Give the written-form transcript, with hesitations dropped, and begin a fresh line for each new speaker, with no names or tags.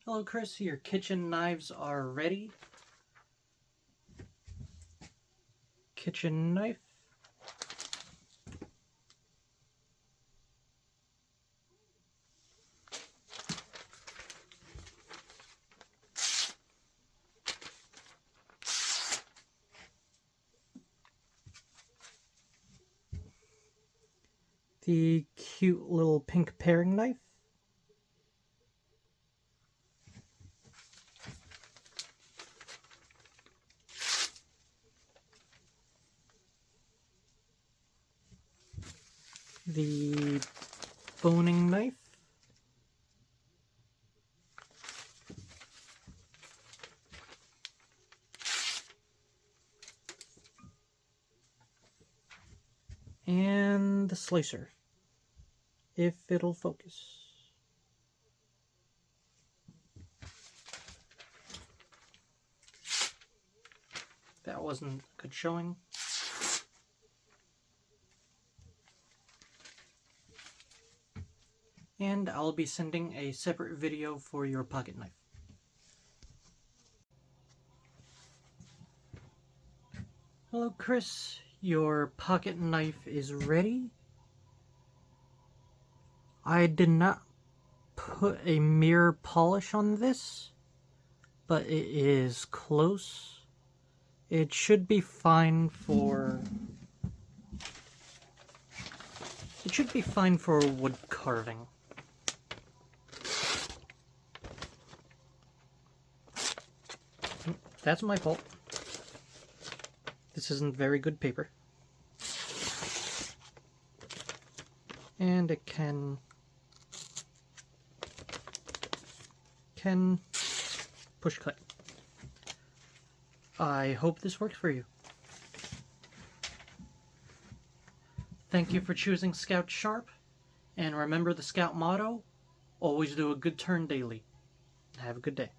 Hello Chris, your kitchen knives are ready. Kitchen knife. The cute little pink paring knife. The boning knife. And the slicer, if it'll focus. That wasn't a good showing. And I'll be sending a separate video for your pocket knife. Hello Chris, your pocket knife is ready. I did not put a mirror polish on this, but it is close. It should be fine for wood carving. That's my fault. This isn't very good paper. And it can push cut. I hope this works for you. Thank you for choosing Scout Sharp, and remember the Scout motto, always do a good turn daily. Have a good day.